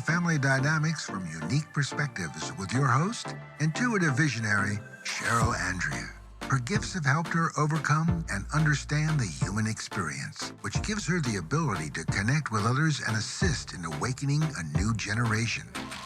family dynamics from unique perspectives with your host, intuitive visionary, Cheryl Andrea. Her gifts have helped her overcome and understand the human experience, which gives her the ability to connect with others and assist in awakening a new generation.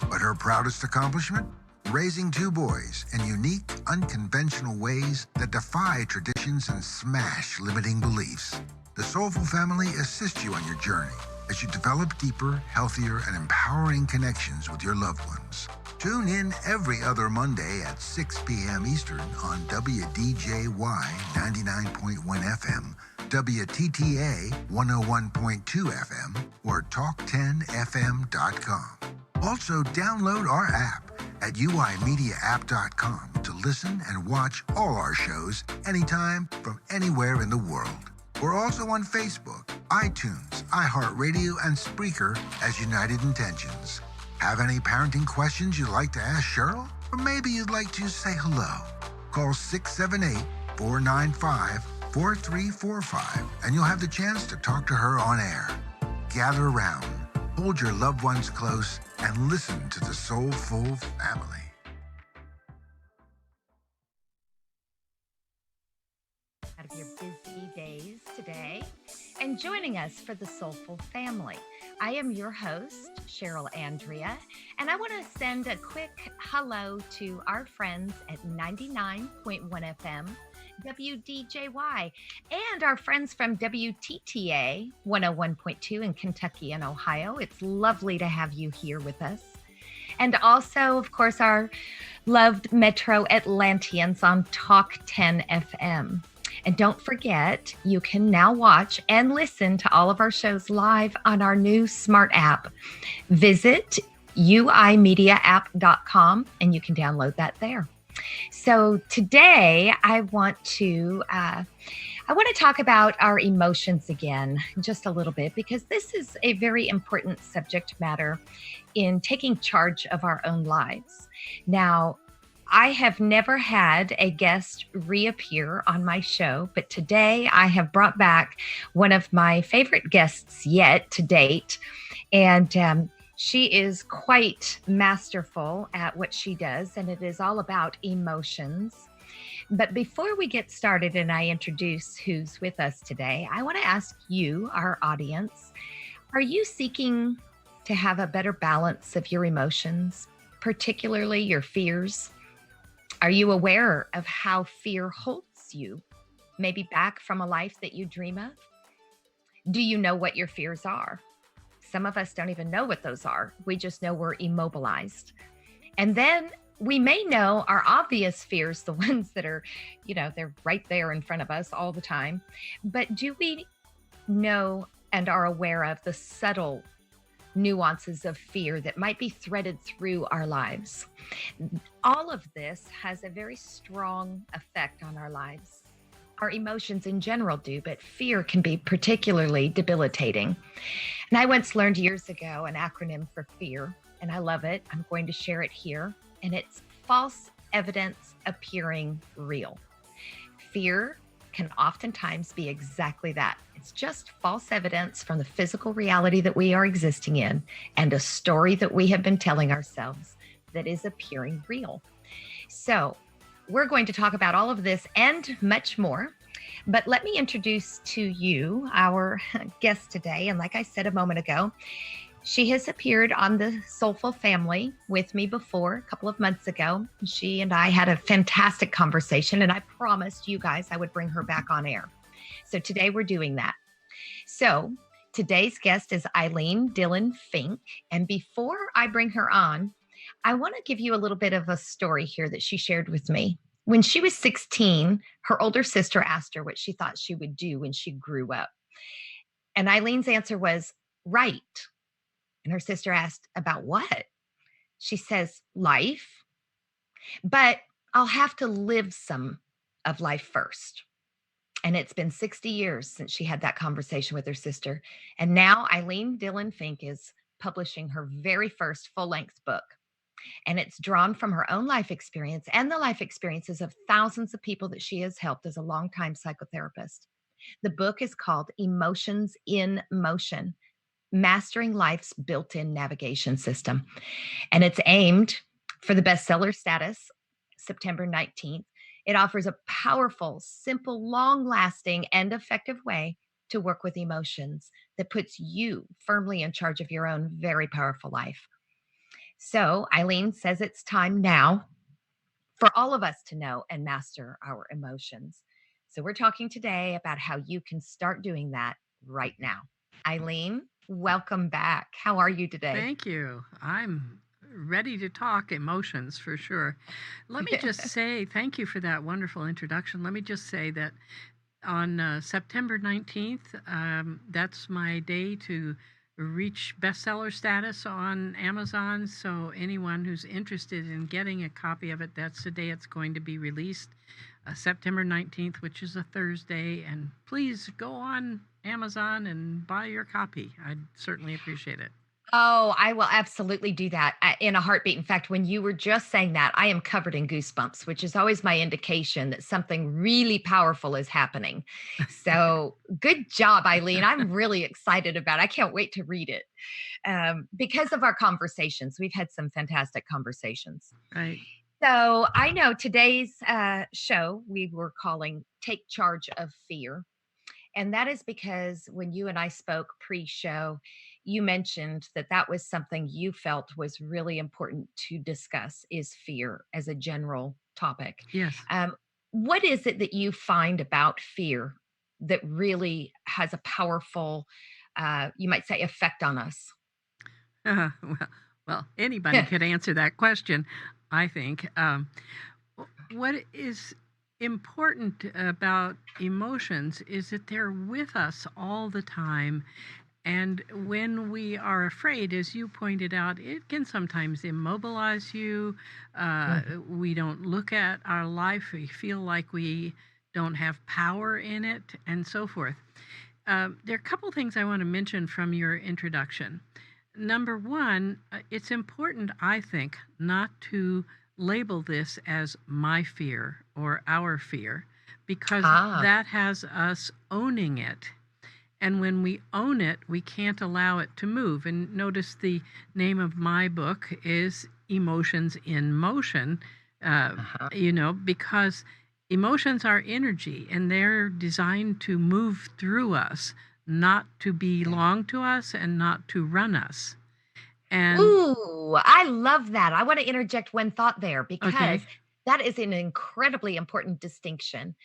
But her proudest accomplishment? Raising two boys in unique, unconventional ways that defy traditions and smash limiting beliefs. The Soulful Family assists you on your journey as you develop deeper, healthier, and empowering connections with your loved ones. Tune in every other Monday at 6 p.m. Eastern on WDJY 99.1 FM, WTTA 101.2 FM, or Talk10FM.com. Also, download our app at uimediaapp.com to listen and watch all our shows anytime from anywhere in the world. We're also on Facebook, iTunes, iHeartRadio, and Spreaker as United Intentions. Have any parenting questions you'd like to ask Cheryl? Or maybe you'd like to say hello? Call 678-495-4345 and you'll have the chance to talk to her on air. Gather around, hold your loved ones close, and listen to the Soulful Family. Out of your busy days today and joining us for the Soulful Family. I am your host, Cheryl Andrea, and I want to send a quick hello to our friends at 99.1 FM, WDJY, and our friends from WTTA 101.2 in Kentucky and Ohio. It's lovely to have you here with us. And also, of course, our loved Metro Atlanteans on Talk 10 FM. And don't forget, you can now watch and listen to all of our shows live on our new smart app. Visit uimediaapp.com and you can download that there. So today I want to talk about our emotions again, just a little bit, because this is a very important subject matter in taking charge of our own lives. Now, I have never had a guest reappear on my show, but today I have brought back one of my favorite guests yet to date. And she is quite masterful at what she does, and it is all about emotions. But before we get started and I introduce who's with us today, I want to ask you, our audience, are you seeking to have a better balance of your emotions, particularly your fears? Are you aware of how fear holds you, maybe back from a life that you dream of? Do you know what your fears are? Some of us don't even know what those are. We just know we're immobilized. And then we may know our obvious fears, the ones that are, they're right there in front of us all the time. But do we know and are aware of the subtle nuances of fear that might be threaded through our lives? All of this has a very strong effect on our lives. Our emotions in general do, but fear can be particularly debilitating. And I once learned years ago an acronym for fear, and I love it. I'm going to share it here. And it's false evidence appearing real. Fear can oftentimes be exactly that. It's just false evidence from the physical reality that we are existing in and a story that we have been telling ourselves that is appearing real. So we're going to talk about all of this and much more. But let me introduce to you our guest today. And like I said a moment ago, she has appeared on the Soulful Family with me before a couple of months ago. She and I had a fantastic conversation, and I promised you guys I would bring her back on air. So today we're doing that. So today's guest is Ilene Dillon Fink. And before I bring her on, I want to give you a little bit of a story here that she shared with me. When she was 16, her older sister asked her what she thought she would do when she grew up. And Ilene's answer was, write. And her sister asked, about what? She says, life. But I'll have to live some of life first. And it's been 60 years since she had that conversation with her sister. And now Ilene Dillon Fink is publishing her very first full-length book. And it's drawn from her own life experience and the life experiences of thousands of people that she has helped as a longtime psychotherapist. The book is called Emotions in Motion. Mastering Life's Built-in Navigation System. And it's aimed for the bestseller status, September 19th. It offers a powerful, simple, long lasting, and effective way to work with emotions that puts you firmly in charge of your own very powerful life. So, Eileen says it's time now for all of us to know and master our emotions. So, we're talking today about how you can start doing that right now. Eileen, welcome back. How are you today? Thank you. I'm ready to talk emotions for sure. Let me just say thank you for that wonderful introduction. Let me just say that on September 19th, that's my day to reach bestseller status on Amazon. So, anyone who's interested in getting a copy of it, that's the day it's going to be released, September 19th, which is a Thursday. And please go on Amazon and buy your copy. I'd certainly appreciate it. Oh, I will absolutely do that in a heartbeat. In fact, when you were just saying that, I am covered in goosebumps, which is always my indication that something really powerful is happening. So good job, Eileen. I'm really excited about it. I can't wait to read it because of our conversations. We've had some fantastic conversations. Right. So I know today's show we were calling Take Charge of Fear. And that is because when you and I spoke pre show, you mentioned that that was something you felt was really important to discuss is fear as a general topic. Yes. Um, what is it that you find about fear that really has a powerful, you might say, effect on us? Well, anybody could answer that question, I think. What is important about emotions is that they're with us all the time. And when we are afraid, as you pointed out, it can sometimes immobilize you. We don't look at our life, we feel like we don't have power in it, and so forth. There are a couple things I want to mention from your introduction. Number one, it's important, I think, not to label this as my fear or our fear, because that has us owning it. And when we own it, we can't allow it to move. And notice the name of my book is Emotions in Motion, because emotions are energy and they're designed to move through us, not to belong to us and not to run us. And Ooh, I love that. I want to interject one thought there because okay. that is an incredibly important distinction.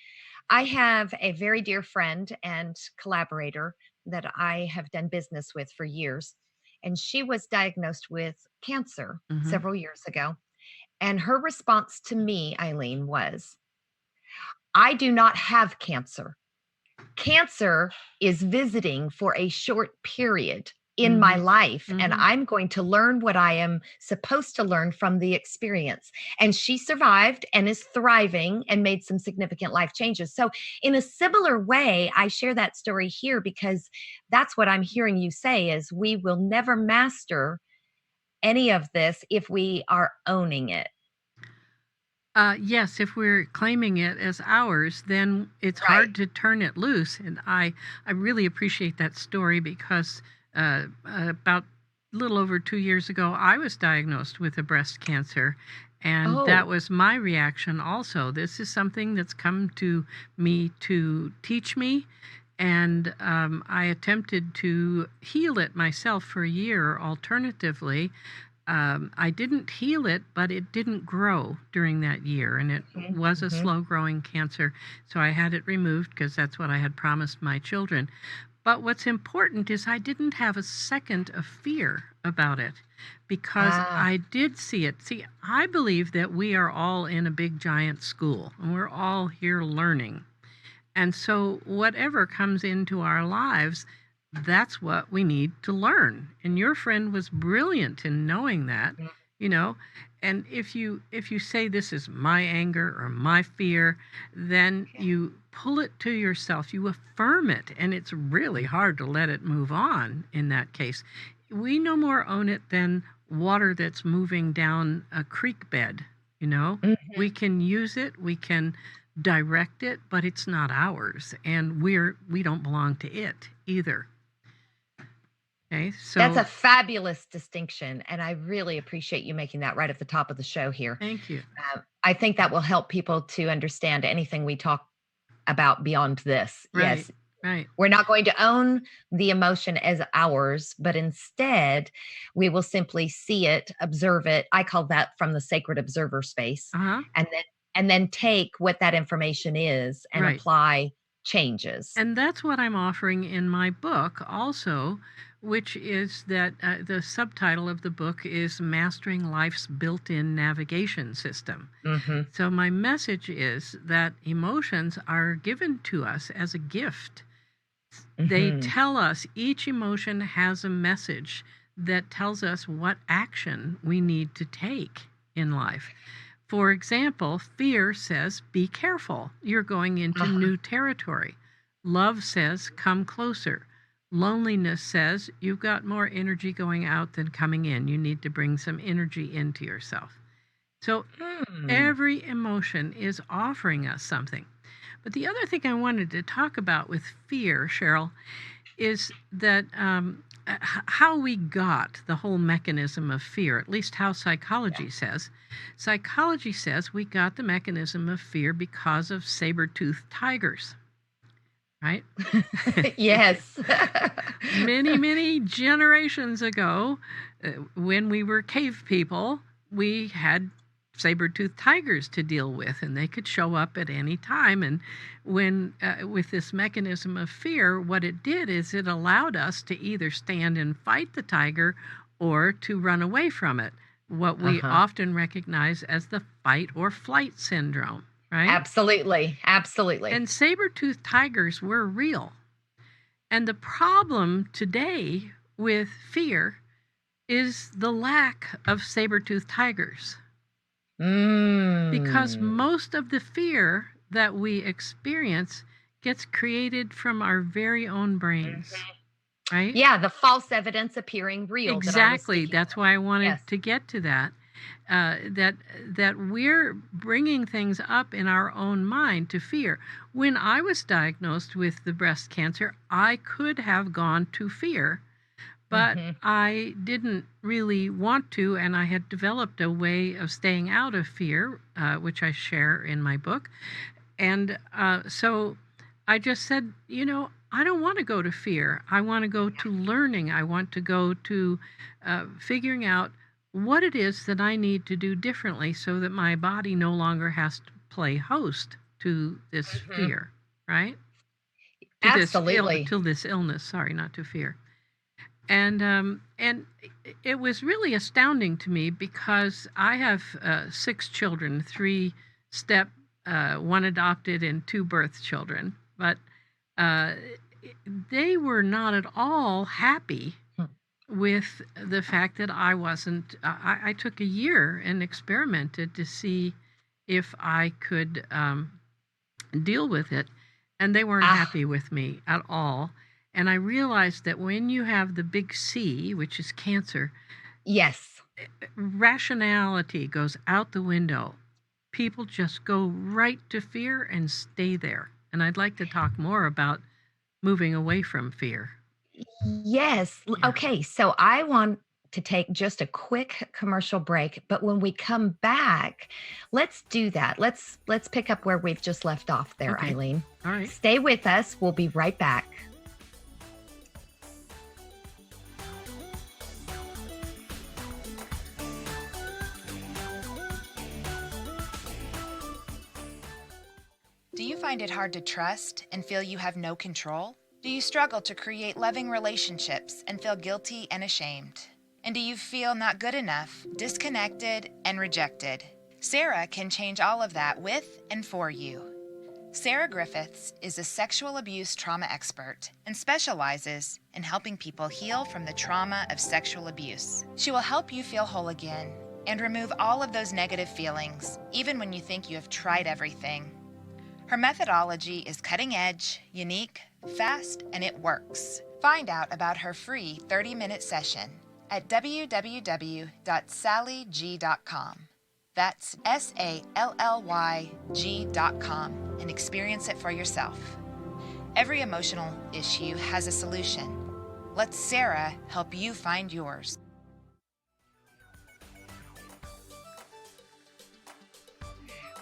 I have a very dear friend and collaborator that I have done business with for years, and she was diagnosed with cancer Mhm. several years ago. And her response to me, Eileen, was, I do not have cancer. Cancer is visiting for a short period in my life, and Mhm. I'm going to learn what I am supposed to learn from the experience. And she survived and is thriving and made some significant life changes. So, in a similar way, I share that story here because that's what I'm hearing you say is we will never master any of this if we are owning it. Yes, if we're claiming it as ours, then it's Right. hard to turn it loose. And I really appreciate that story because about a little over 2 years ago, I was diagnosed with a breast cancer. And that Oh, was my reaction also. This is something that's come to me to teach me. And I attempted to heal it myself for a year alternatively. I didn't heal it, but it didn't grow during that year, and it was a mhm. slow growing cancer. So I had it removed because that's what I had promised my children. But what's important is I didn't have a second of fear about it because Ah, I did see it. See, I believe that we are all in a big giant school and we're all here learning. And so, whatever comes into our lives, that's what we need to learn. And your friend was brilliant in knowing that, mm, you know. And if you say this is my anger or my fear, then yeah. you pull it to yourself, you affirm it, and it's really hard to let it move on in that case. We no more own it than water that's moving down a creek bed, you know. We Mhm. can use it, we can direct it, but it's not ours, and we don't belong to it either. Okay, That's a so fabulous distinction, and I really appreciate you making that right at the top of the show here. thank you. I think that will help people to understand anything we talk about beyond this. Right, Yes, right. we're not going to own the emotion as ours, but instead, we will simply see it, observe it. I call that from the sacred observer space, Uh-huh. and then take what that information is and Right. apply changes. And that's what I'm offering in my book also, which is that the subtitle of the book is Mastering Life's Built-in Navigation System. Mhm. So my message is that emotions are given to us as a gift. They Mhm. tell us each emotion has a message that tells us what action we need to take in life. For example, fear says, be careful. You're going into Uh-huh. new territory. Love says, come closer. Loneliness says, you've got more energy going out than coming in. You need to bring some energy into yourself. So Hmm. every emotion is offering us something. But the other thing I wanted to talk about with fear, Cheryl, is that how we got the whole mechanism of fear, at least how psychology says. Psychology says we got the mechanism of fear because of saber-toothed tigers, right? Yes. Many, many generations ago, when we were cave people, we had saber-toothed tigers to deal with, and they could show up at any time. And when with this mechanism of fear, what it did is it allowed us to either stand and fight the tiger or to run away from it, what we Uh-huh. often recognize as the fight or flight syndrome, right? Absolutely. Absolutely. And saber-toothed tigers were real. And the problem today with fear is the lack of saber-toothed tigers, because Mm. most of the fear that we experience gets created from our very own brains, right? Yeah, the false evidence appearing real that I was Exactly. speaking That's of. why I wanted Yes. to get to that. That we're bringing things up in our own mind to fear. When I was diagnosed with the breast cancer, I could have gone to fear, but Mhm. I didn't really want to, and I had developed a way of staying out of fear, which I share in my book. And so I just said, I don't want to go to fear. I want to go to learning. I want to go to figuring out what it is that I need to do differently so that my body no longer has to play host to this Mhm. fear, right? Absolutely. To this illness. Sorry, not to fear. And it was really astounding to me because I have 6 children, 3 step, one adopted, and 2 birth children. But uh, they were not at all happy Hmm. with the fact that I wasn't. I took a year and experimented to see if I could deal with it, and they weren't Ah, happy with me at all. And I realized that when you have the big C, which is cancer, yes. rationality goes out the window. People just go right to fear and stay there. And I'd like to talk more about moving away from fear. Yes. Yeah. Okay, so I want to take just a quick commercial break, but when we come back, let's do that. Let's pick up where we've just left off there, Okay. Eileen. All right. Stay with us. We'll be right back. Do you find it hard to trust and feel you have no control? Do you struggle to create loving relationships and feel guilty and ashamed? And do you feel not good enough, disconnected, and rejected? Sarah can change all of that with and for you. Sarah Griffiths is a sexual abuse trauma expert and specializes in helping people heal from the trauma of sexual abuse. She will help you feel whole again and remove all of those negative feelings, even when you think you have tried everything. Her methodology is cutting edge, unique, fast, and it works. Find out about her free 30-minute session at www.sallyg.com. That's SALLYG.com and experience it for yourself. Every emotional issue has a solution. Let Sarah help you find yours.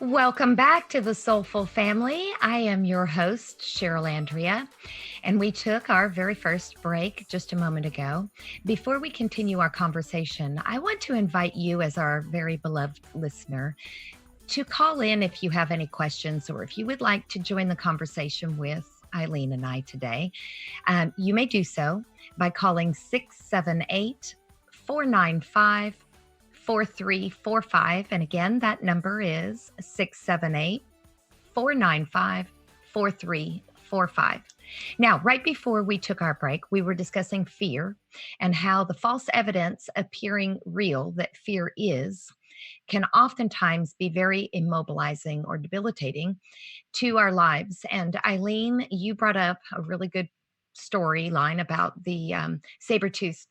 Welcome back to the Soulful Family. I am your host, Cheryl Andrea, and we took our very first break just a moment ago. Before we continue our conversation, I want to invite you, as our very beloved listener, to call in if you have any questions or if you would like to join the conversation with Ilene and I today. You may do so by calling 678 495 4345. And again, that number is 678 495 4345. Now, right before we took our break, we were discussing fear and how the false evidence appearing real that fear is can oftentimes be very immobilizing or debilitating to our lives. And Ilene, you brought up a really good storyline about the saber-toothed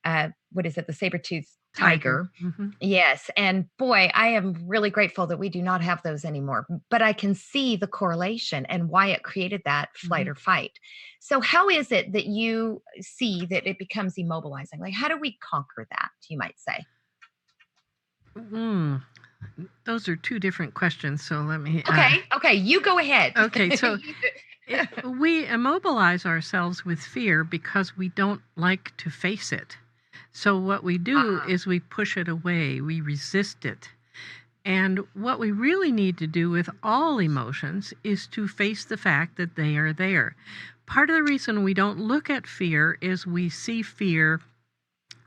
what is it? The saber-toothed tiger. Mm-hmm. Yes. And boy, I am really grateful that we do not have those anymore. But I can see the correlation and why it created that flight or fight. So how is it that you see that it becomes immobilizing? Like, how do we conquer that, you might say? Those are two different questions. So let me. Okay. You go ahead. Okay. So we immobilize ourselves with fear because we don't like to face it. So what we do is we push it away, we resist it. And what we really need to do with all emotions is to face the fact that they are there. Part of the reason we don't look at fear is we see fear,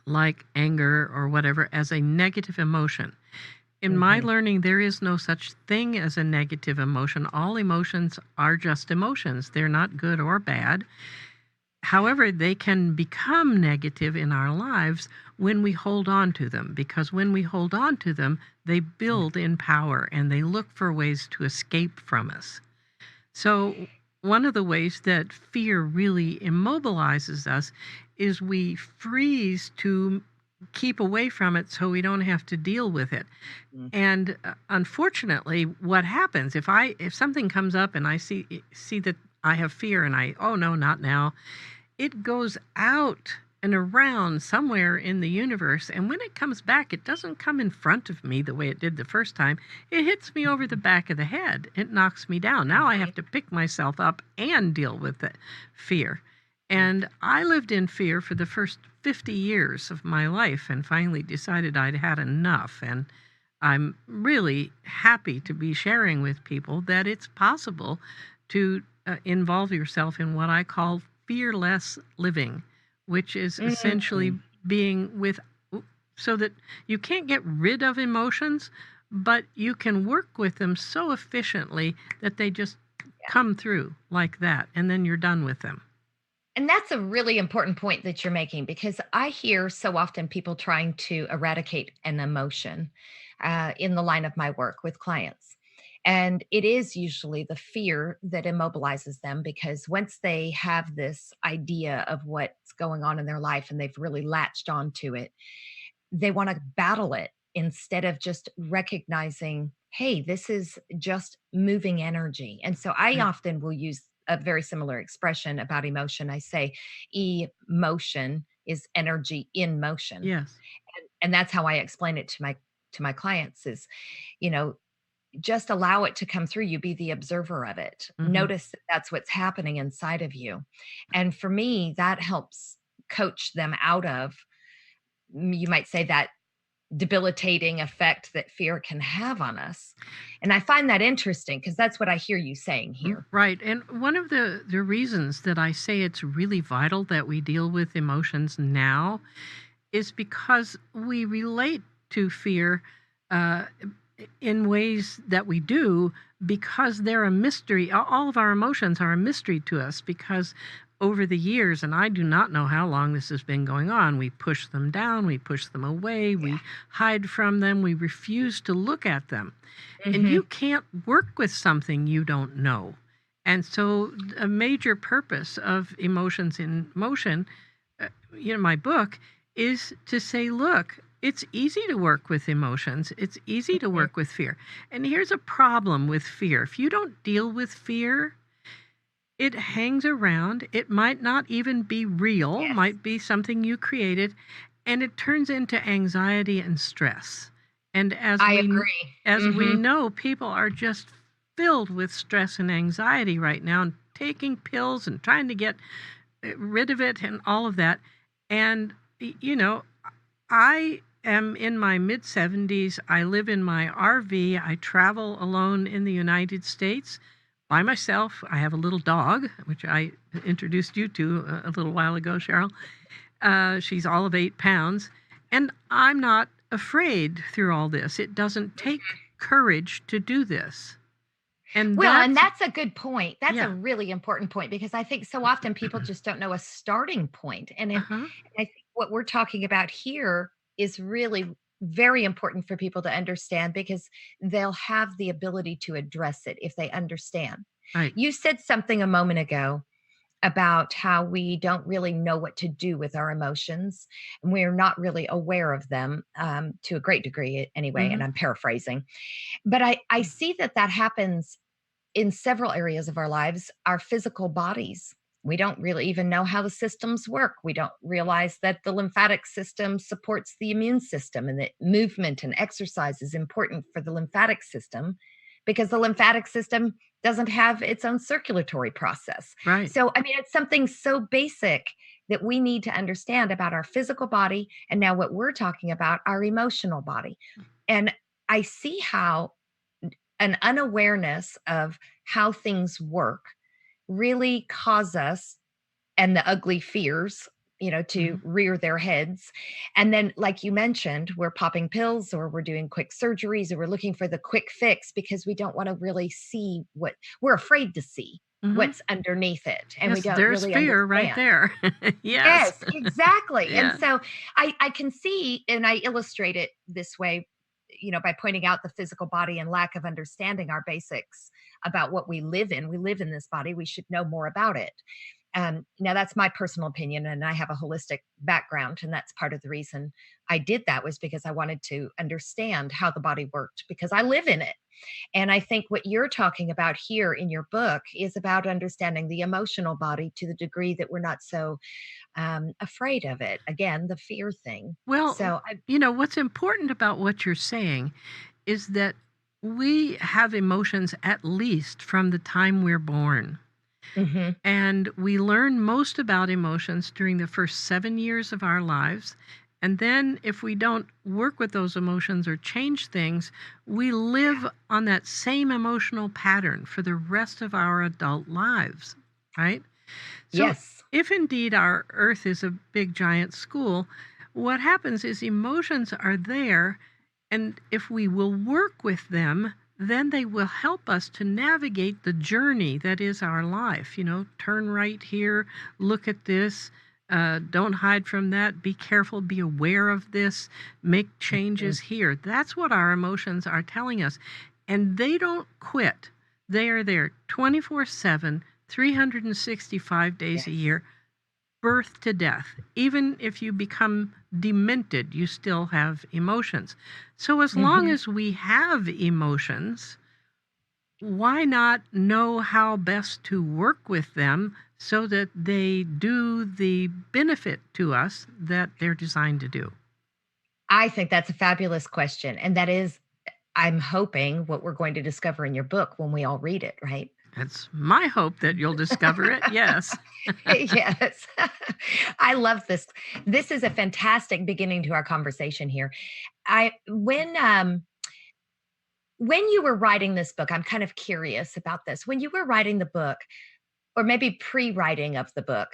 like anger or whatever, as a negative emotion. In my learning, there is no such thing as a negative emotion. All emotions are just emotions. They're not good or bad. However, they can become negative in our lives when we hold on to them, because when we hold on to them, they build in power and they look for ways to escape from us. So one of the ways that fear really immobilizes us is we freeze to keep away from it so we don't have to deal with it. And unfortunately, what happens if something comes up and I see that I have fear and oh no, not now, it goes out and around somewhere in the universe. And when it comes back, it doesn't come in front of me the way it did the first time. It hits me over the back of the head. It knocks me down. Now I have to pick myself up and deal with the fear. And I lived in fear for the first 50 years of my life and finally decided I'd had enough. And I'm really happy to be sharing with people that it's possible to involve yourself in what I call fearless living, which is essentially being so that you can't get rid of emotions, but you can work with them so efficiently that they just come through like that, and then you're done with them. And that's a really important point that you're making, because I hear so often people trying to eradicate an emotion in the line of my work with clients. And it is usually the fear that immobilizes them, because once they have this idea of what's going on in their life and they've really latched onto it, they want to battle it instead of just recognizing, hey, this is just moving energy. And so I often will use a very similar expression about emotion. I say emotion is energy in motion. Yes. And that's how I explain it to my clients is, just allow it to come through you, be the observer of it. Notice that that's what's happening inside of you. And for me, that helps coach them out of, you might say, that debilitating effect that fear can have on us. And I find that interesting because that's what I hear you saying here. Right. And one of the reasons that I say it's really vital that we deal with emotions now is because we relate to fear in ways that we do because they're a mystery. All of our emotions are a mystery to us because over the years, and I do not know how long this has been going on, we push them down, we push them away, we hide from them, we refuse to look at them. And you can't work with something you don't know. And so a major purpose of Emotions in Motion, my book, is to say, look, it's easy to work with emotions. It's easy to work with fear. And here's a problem with fear. If you don't deal with fear, it hangs around. It might not even be real, Yes, might be something you created, and it turns into anxiety and stress. And I agree. as we Hmm. know, people are just filled with stress and anxiety right now, and taking pills and trying to get rid of it and all of that. And you know, I am in my mid 70s. I live in my RV. I travel alone in the United States by myself. I have a little dog, which I introduced you to a little while ago, Cheryl. She's all of 8 pounds. And I'm not afraid through all this. It doesn't take courage to do this. And Well, and that's, that's a good point. That's a yeah. really important point because I think so often people just don't know a starting point. Uh huh. I think what we're talking about here is really very important for people to understand because they'll have the ability to address it if they understand. Right. You said something a moment ago about how we don't really know what to do with our emotions and we're not really aware of them to a great degree anyway, and Hmm. I'm paraphrasing. But I see that that happens in several areas of our lives, our physical bodies. We don't really even know how the systems work. We don't realize that the lymphatic system supports the immune system and that movement and exercise is important for the lymphatic system because the lymphatic system doesn't have its own circulatory process. Right. So, I mean, it's something so basic that we need to understand about our physical body. And now, what we're talking about, our emotional body. And I see how an unawareness of how things work really cause us and the ugly fears to Hmm. rear their heads. And then, like you mentioned, we're popping pills or we're doing quick surgeries or we're looking for the quick fix because we don't want to really see what we're afraid to see, Hmm. what's underneath it, and we Yes, don't there's really fear right understand. there. Yes. Yes, exactly. And Yeah. so I can see, and I illustrate it this way, by pointing out the physical body and lack of understanding our basics about what we live in. We live in this body. We should know more about it. Now, that's my personal opinion, and I have a holistic background, and that's part of the reason I did that was because I wanted to understand how the body worked because I live in it. And I think what you're talking about here in your book is about understanding the emotional body to the degree that we're not so afraid of it. Again, the fear thing. Well, So I, what's important about what you're saying is that we have emotions at least from the time we're born. mhm, And we learn most about emotions during the first 7 years of our lives. And then, if we don't work with those emotions or change things, we live on that same emotional pattern for the rest of our adult lives, right? So, yes, if indeed our earth is a big giant school, what happens is emotions are there, and if we will work with them, then they will help us to navigate the journey that is our life. Turn right here, look at this, don't hide from that, be careful, be aware of this, make mhm, changes here. That's what our emotions are telling us. And they don't quit. They are there 24/7, 365 days a yes, year, birth to death. Even if you become demented, you still have emotions. So, as long mhm. as we have emotions, why not know how best to work with them so that they do the benefit to us that they're designed to do? I think that's a fabulous question, and that is, I'm hoping what we're going to discover in your book when we all read it, right? It's my hope that you'll discover it. Yes. Yes. I love this. This is a fantastic beginning to our conversation here. I when you were writing this book, I'm kind of curious about this. When you were writing the book, or maybe pre-writing of the book,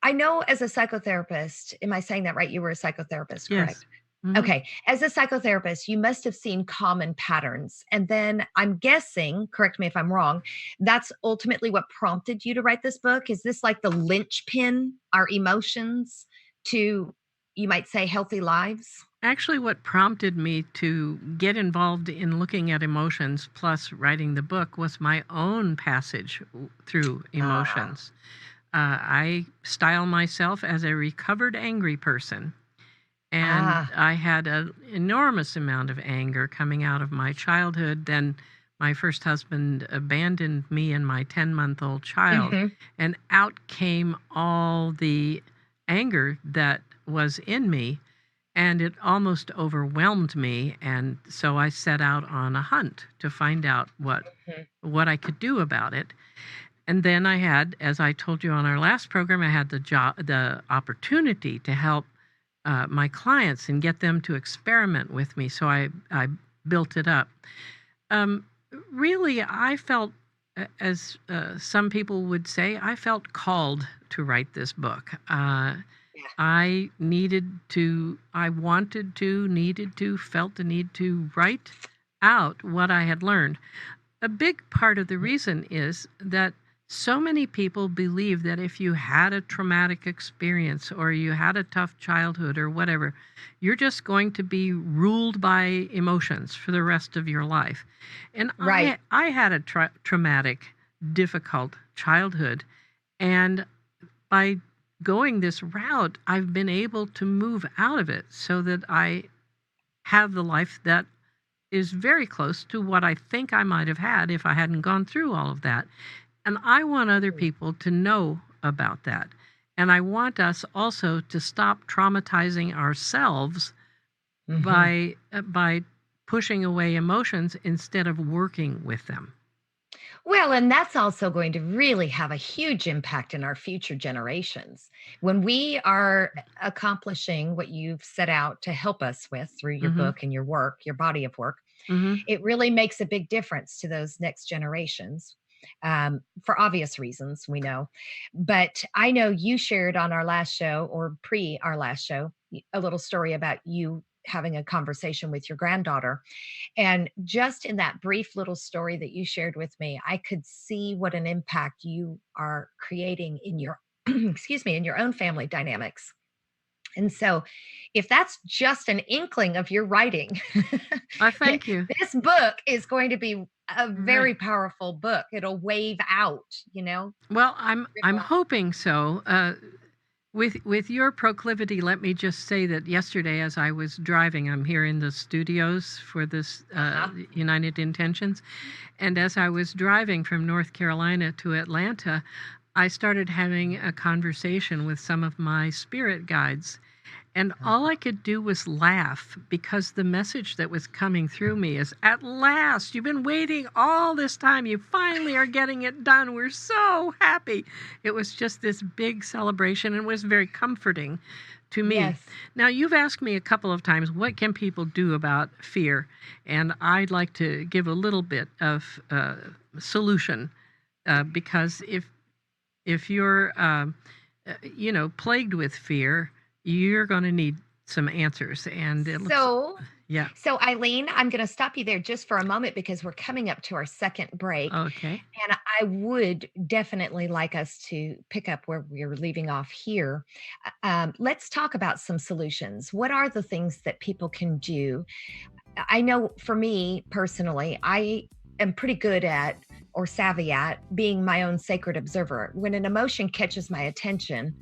I know as a psychotherapist, am I saying that right? You were a psychotherapist, Yes. correct? Hmm. Okay. As a psychotherapist, you must have seen common patterns. And then I'm guessing, correct me if I'm wrong, that's ultimately what prompted you to write this book. Is this like the linchpin, our emotions to, you might say, healthy lives? Actually, what prompted me to get involved in looking at emotions plus writing the book was my own passage through Ah, emotions. I style myself as a recovered angry person, and ah, I had an enormous amount of anger coming out of my childhood, then my first husband abandoned me and my 10-month-old child, Hmm. and out came all the anger that was in me, and it almost overwhelmed me. And so I set out on a hunt to find out what I could do about it. And then I had, as I told you on our last program, I had the opportunity to help my clients and get them to experiment with me. So I built it up. Um, Really, I felt, as some people would say, I felt called to write this book. Yeah. I wanted to, needed to, felt the need to write out what I had learned. A big part of the reason is that so many people believe that if you had a traumatic experience or you had a tough childhood or whatever, you're just going to be ruled by emotions for the rest of your life. And Right. I had a traumatic, difficult childhood. And by going this route, I've been able to move out of it so that I have the life that is very close to what I think I might have had if I hadn't gone through all of that. And I want other people to know about that. And I want us also to stop traumatizing ourselves Hmm. by pushing away emotions instead of working with them. Well, and that's also going to really have a huge impact in our future generations. When we are accomplishing what you've set out to help us with through your Mhm. book and your work, your body of work, Mhm. it really makes a big difference to those next generations, for obvious reasons, we know. But I know you shared on our last show or pre our last show a little story about you having a conversation with your granddaughter. And just in that brief little story that you shared with me, I could see what an impact you are creating in your, excuse me, in your own family dynamics. And so, if that's just an inkling of your writing, I thank you. this book is going to be a Right. very powerful book. It'll wave out, you know, Well, I'm ripple. hoping so. With your proclivity, let me just say that yesterday, as I was driving, I'm here in the studios for this Uh-huh. United Intentions, and as I was driving from North Carolina to Atlanta, I started having a conversation with some of my spirit guides. And all I could do was laugh because the message that was coming through me is, at last, you've been waiting all this time. You finally are getting it done. We're so happy. It was just this big celebration and was very comforting to me. Yes. Now, you've asked me a couple of times, what can people do about fear? And I'd like to give a little bit of solution because if you're plagued with fear, you're going to need some answers. And it looks, So, yeah. so Eileen, I'm going to stop you there just for a moment because we're coming up to our second break. Okay. And I would definitely like us to pick up where we're leaving off here. Let's talk about some solutions. What are the things that people can do? I know for me personally, I am pretty good at or savvy at being my own sacred observer. When an emotion catches my attention,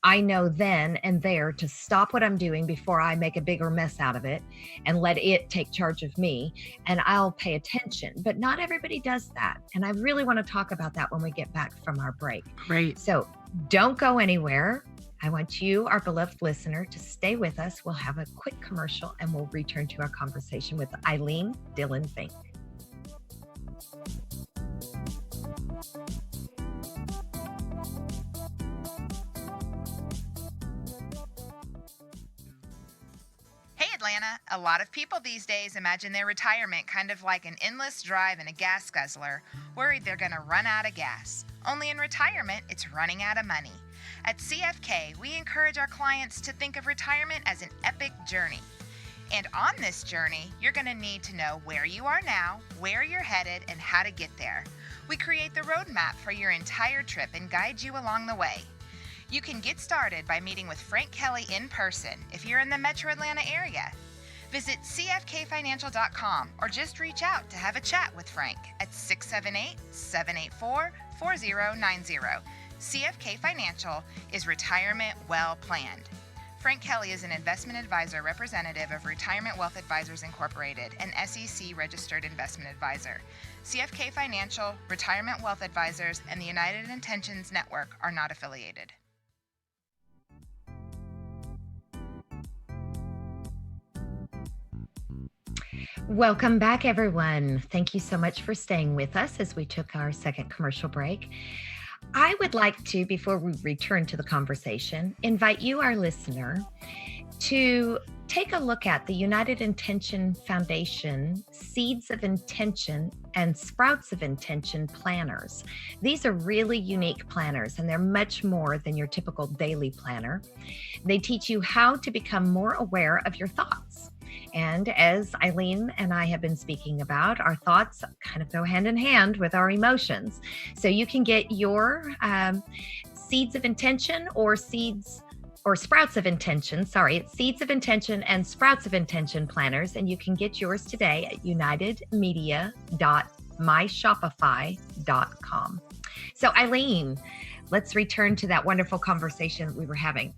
I know then and there to stop what I'm doing before I make a bigger mess out of it and let it take charge of me. And I'll pay attention. But not everybody does that. And I really want to talk about that when we get back from our break. Great. So don't go anywhere. I want you, our beloved listener, to stay with us. We'll have a quick commercial and we'll return to our conversation with Eileen Dillon Fink. Hey Atlanta, a lot of people these days imagine their retirement kind of like an endless drive in a gas guzzler, worried they're going to run out of gas. Only in retirement, it's running out of money. At CFK, we encourage our clients to think of retirement as an epic journey. And on this journey, you're going to need to know where you are now, where you're headed, and how to get there. We create the roadmap for your entire trip and guide you along the way. You can get started by meeting with Frank Kelly in person if you're in the Metro Atlanta area. Visit cfkfinancial.com or just reach out to have a chat with Frank at 678-784-4090. CFK Financial is retirement well planned. Frank Kelly is an investment advisor representative of Retirement Wealth Advisors Incorporated, an SEC-registered investment advisor. CFK Financial, Retirement Wealth Advisors, and the United Intentions Network are not affiliated. Welcome back, everyone. Thank you so much for staying with us as we took our second commercial break. I would like to, before we return to the conversation, invite you, our listener, to take a look at the United Intention Foundation Seeds of Intention and Sprouts of Intention planners. These are really unique planners, and they're much more than your typical daily planner. They teach you how to become more aware of your thoughts. And as Ilene and I have been speaking about, our thoughts kind of go hand in hand with our emotions. So you can get your Seeds of Intention or Sprouts of Intention. Sorry, it's Seeds of Intention and Sprouts of Intention planners. And you can get yours today at unitedmedia.myshopify.com. So Ilene, let's return to that wonderful conversation we were having.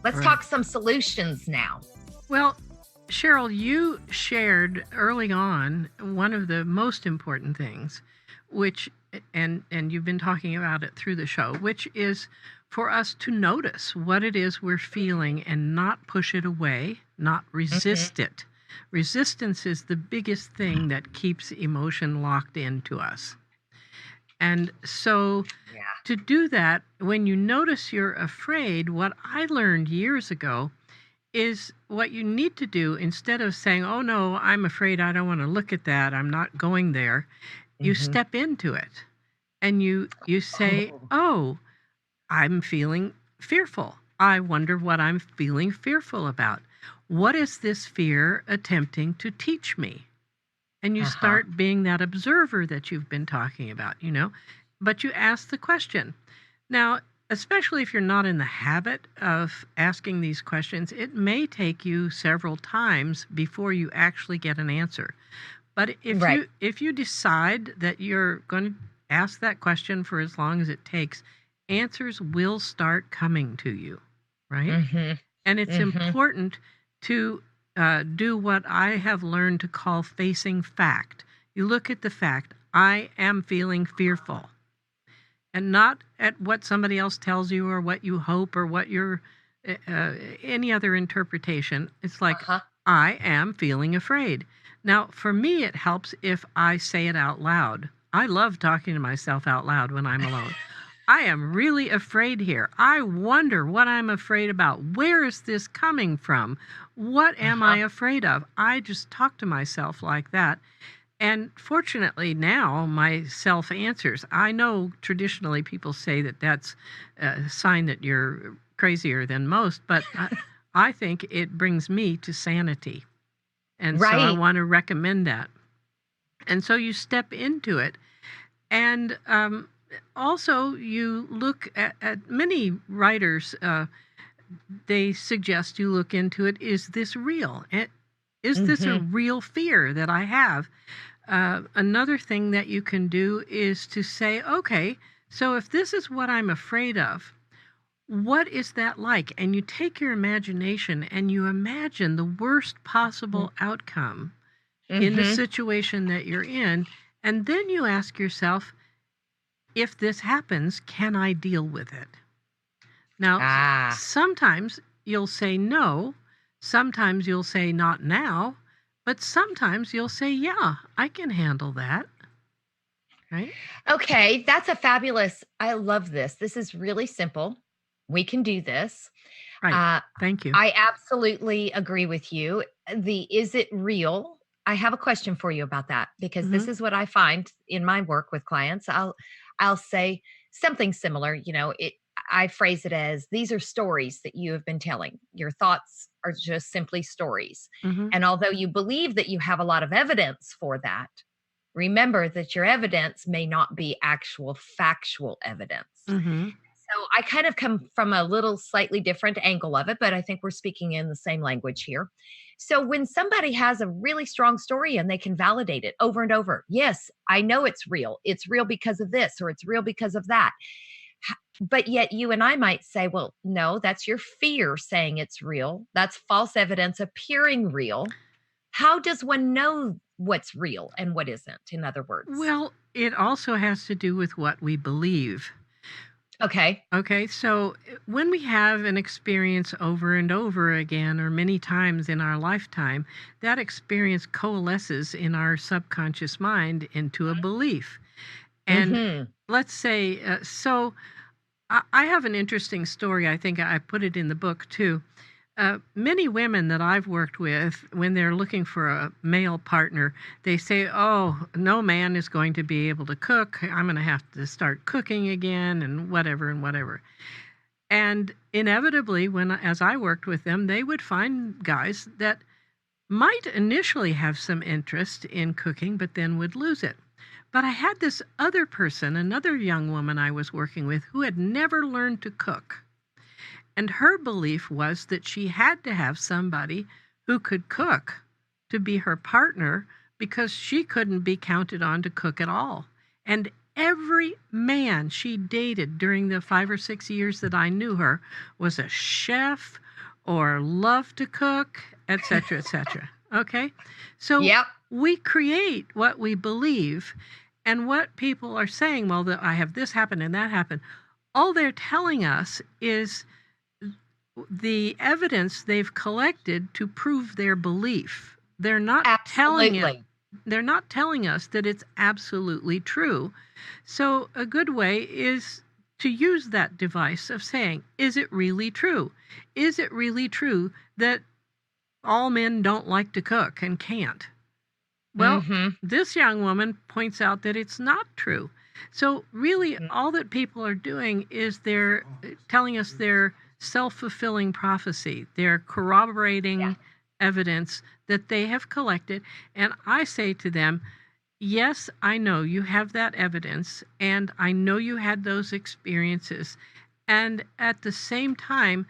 Let's talk some solutions now. Well, Cheryl, you shared early on one of the most important things, which, and you've been talking about it through the show, which is for us to notice what it is we're feeling and not push it away, not resist it. Resistance is the biggest thing that keeps emotion locked into us. And so to do that, when you notice you're afraid, what I learned years ago is what you need to do, instead of saying, oh no, I'm afraid, I don't want to look at that, I'm not going there, you step into it and you say, oh, I'm feeling fearful. I wonder what I'm feeling fearful about. What is this fear attempting to teach me? And you start being that observer that you've been talking about, but you ask the question. Now, especially if you're not in the habit of asking these questions, it may take you several times before you actually get an answer. But if you decide that you're going to ask that question for as long as it takes, answers will start coming to you, right? And it's important to do what I have learned to call facing fact. You look at the fact, I am feeling fearful. And not at what somebody else tells you or what you hope or what your any other interpretation. It's like, I am feeling afraid. Now, for me, it helps if I say it out loud. I love talking to myself out loud when I'm alone. I am really afraid here. I wonder what I'm afraid about. Where is this coming from? What am I afraid of? I just talk to myself like that. And fortunately now my self answers. I know traditionally people say that that's a sign that you're crazier than most, but I think it brings me to sanity. And so I want to recommend that. And so you step into it. And also you look at many writers, they suggest you look into it. Is this real? Is this a real fear that I have? Another thing that you can do is to say, okay, so if this is what I'm afraid of, what is that like? And you take your imagination and you imagine the worst possible outcome in the situation that you're in. And then you ask yourself, if this happens, can I deal with it? Now, sometimes you'll say no. Sometimes you'll say not now. But sometimes you'll say, yeah, I can handle that. Right? Okay, that's I love this. This is really simple. We can do this. Right. Thank you. I absolutely agree with you. Is it real? I have a question for you about that, because this is what I find in my work with clients. I'll say something similar, I phrase it as, these are stories that you have been telling. Your thoughts are just simply stories. And although you believe that you have a lot of evidence for that, remember that your evidence may not be actual factual evidence. So I kind of come from a little slightly different angle of it, but I think we're speaking in the same language here. So when somebody has a really strong story and they can validate it over and over, yes, I know it's real. It's real because of this, or it's real because of that. But yet you and I might say, well, no, that's your fear saying it's real. That's false evidence appearing real. How does one know what's real and what isn't, in other words? Well, it also has to do with what we believe. Okay. Okay, so when we have an experience over and over again, or many times in our lifetime, that experience coalesces in our subconscious mind into a belief. And Hmm. let's say, I have an interesting story. I think I put it in the book too. Many women that I've worked with, when they're looking for a male partner, they say, "Oh, no man is going to be able to cook. I'm going to have to start cooking again, and whatever and whatever." And inevitably, as I worked with them, they would find guys that might initially have some interest in cooking, but then would lose it. But I had this other person, another young woman I was working with, who had never learned to cook. And her belief was that she had to have somebody who could cook to be her partner because she couldn't be counted on to cook at all. And every man she dated during the 5 or 6 years that I knew her was a chef or loved to cook, etc., etc. Okay? So Yep. we create what we believe, and what people are saying, well, I have this happen and that happened. All they're telling us is the evidence they've collected to prove their belief. They're not telling it. Absolutely. They're not telling us that it's absolutely true. So a good way is to use that device of saying, is it really true? Is it really true that all men don't like to cook and can't? Well, Hmm. this young woman points out that it's not true. So really, all that people are doing is they're telling us their self-fulfilling prophecy. They're corroborating Yeah. evidence that they have collected. And I say to them, yes, I know you have that evidence, and I know you had those experiences. And at the same time,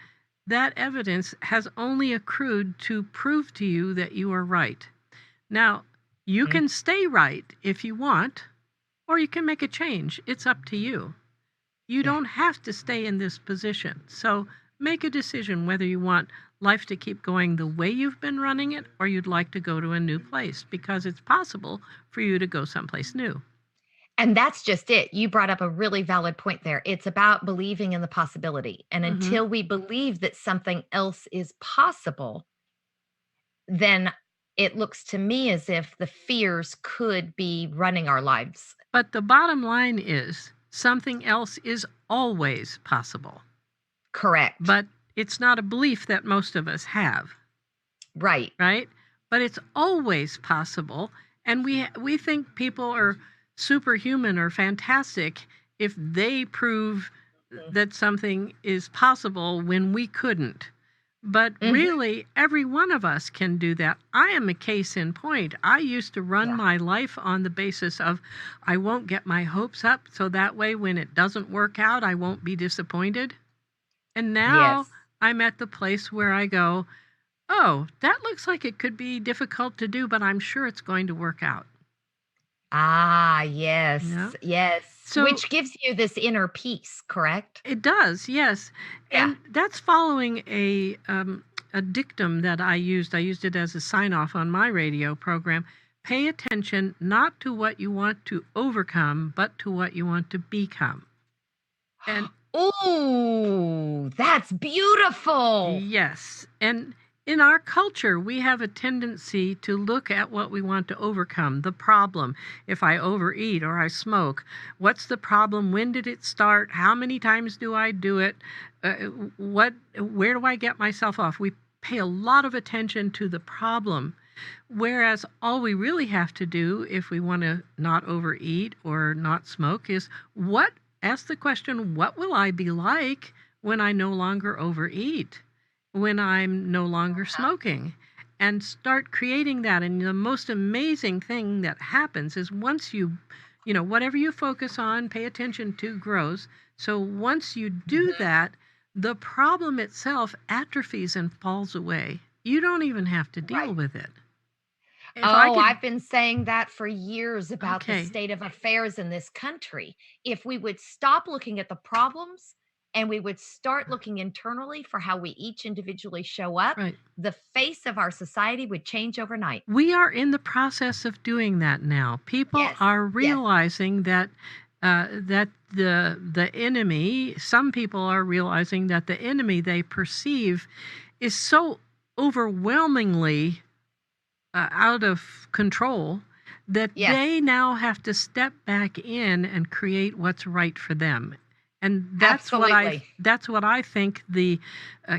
that evidence has only accrued to prove to you that you are right. Now, you can stay right if you want, or you can make a change. It's up to you. You Yeah. don't have to stay in this position. So make a decision whether you want life to keep going the way you've been running it, or you'd like to go to a new place, because it's possible for you to go someplace new. And that's just it. You brought up a really valid point there. It's about believing in the possibility. And Hmm. until we believe that something else is possible, then it looks to me as if the fears could be running our lives. But the bottom line is something else is always possible. Correct. But it's not a belief that most of us have. Right. Right? But it's always possible, and we think people are superhuman or fantastic if they prove that something is possible when we couldn't. But Mhm. really, every one of us can do that. I am a case in point. I used to run Yeah. my life on the basis of I won't get my hopes up, so that way when it doesn't work out, I won't be disappointed. And now Yes. I'm at the place where I go, oh, that looks like it could be difficult to do, but I'm sure it's going to work out. Ah, Yeah. yes. Yes. So Which gives you this inner peace, correct? it does, yes. Yeah. And that's following a dictum that I used. I used it as a sign off on my radio program. Pay attention not to what you want to overcome, but to what you want to become. And Ooh, that's beautiful. yes. And in our culture, we have a tendency to look at what we want to overcome, the problem. If I overeat or I smoke, what's the problem? When did it start? How many times do I do it? Where do I get myself off? We pay a lot of attention to the problem, whereas all we really have to do if we want to not overeat or not smoke is ask the question, what will I be like when I no longer overeat? When I'm no longer smoking, and start creating that. And the most amazing thing that happens is once whatever you focus on, pay attention to, grows. So once you do that, the problem itself atrophies and falls away. You don't even have to deal Right. with it. if I Oh, could, I've been saying that for years about the okay, state of affairs in this country. If we would stop looking at the problems and we would start looking internally for how we each individually show up, right. the face of our society would change overnight. We are in the process of doing that now. People Yes. are Yes. realizing that that the enemy. Some people are realizing that the enemy they perceive is so overwhelmingly out of control that Yes. they now have to step back in and create what's right for them. And Absolutely. that's what I think the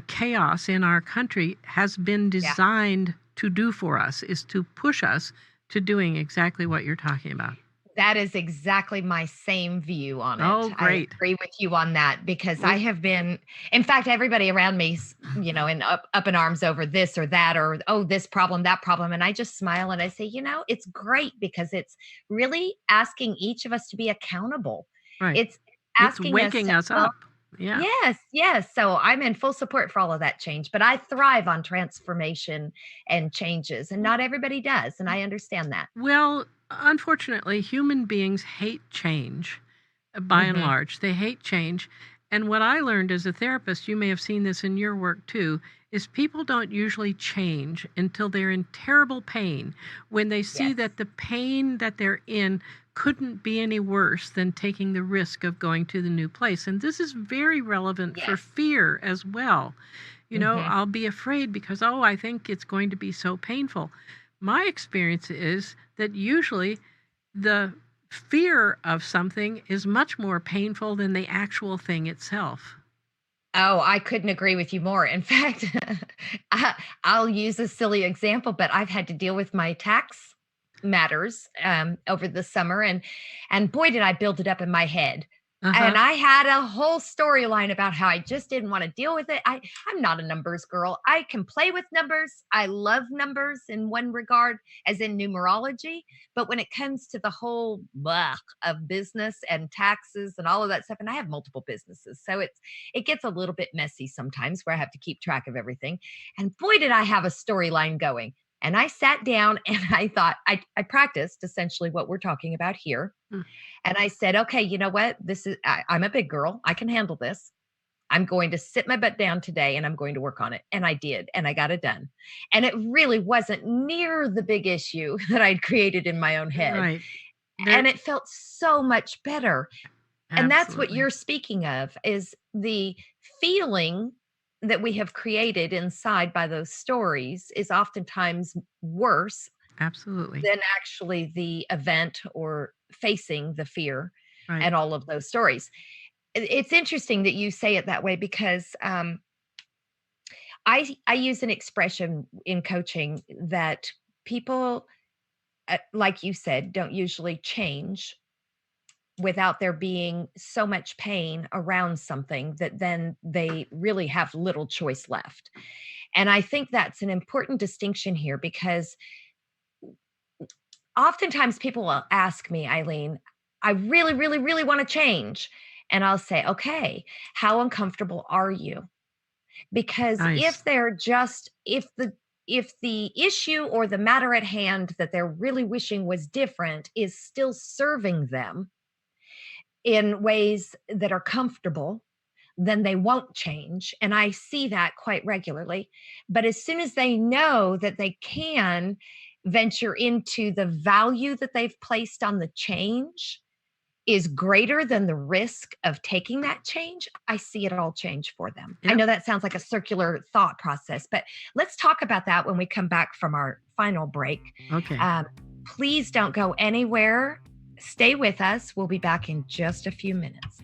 chaos in our country has been Yeah. designed to do for us, is to push us to doing exactly what you're talking about. That is exactly my same view on it. Oh, I great. agree with you on that because I Well, have been, in fact, everybody around me, in up in arms over this or that, or oh, this problem, that problem. And I just smile and I say, it's great because it's really asking each of us to be accountable. right. It's It's asking us waking to, us well, up. Yeah. yes, yes. So I'm in full support for all of that change, but I thrive on transformation and changes, and not everybody does. And I understand that. Well, unfortunately, human beings hate change by and Hmm. large. They hate change. And what I learned as a therapist, you may have seen this in your work too, is people don't usually change until they're in terrible pain, when they see Yes. that the pain that they're in couldn't be any worse than taking the risk of going to the new place. And this is very relevant for Yes. fear as well. Hmm. I'll be afraid because, oh, I think it's going to be so painful. My experience is that usually the fear of something is much more painful than the actual thing itself. Oh, I couldn't agree with you more. In fact, I, I'll use a silly example, but I've had to deal with my tax matters over the summer, and boy, did I build it up in my head. Uh And huh. I had a whole storyline about how I just didn't want to deal with it. I'm not a numbers girl. I can play with numbers. I love numbers in one regard, as in numerology. But when it comes to the whole blah of business and taxes and all of that stuff, and I have multiple businesses, so it gets a little bit messy sometimes where I have to keep track of everything. And boy, did I have a storyline going. And I sat down and I thought, I practiced essentially what we're talking about here. And I said, okay, you know what? I'm a big girl. I can handle this. I'm going to sit my butt down today and I'm going to work on it. And I did, and I got it done. And it really wasn't near the big issue that I'd created in my own head. Right. There, And it felt so much better. And that's what absolutely. you're speaking of, is the feeling that we have created inside by those stories is oftentimes worse Absolutely. than actually the event or facing the fear Right. and all of those stories. It's interesting that you say it that way because I use an expression in coaching that people, like you said, don't usually change without there being so much pain around something that then they really have little choice left. And I think that's an important distinction here because oftentimes people will ask me, Eileen, I really, really, really want to change. And I'll say, okay, how uncomfortable are you? Because Nice. if the issue or the matter at hand that they're really wishing was different is still serving them in ways that are comfortable, then they won't change. And I see that quite regularly. But as soon as they know that they can venture into the value that they've placed on the change is greater than the risk of taking that change, I see it all change for them. I Yep. know that sounds like a circular thought process, but let's talk about that when we come back from our final break. Okay. Um, please don't go anywhere. Stay with us. We'll be back in just a few minutes.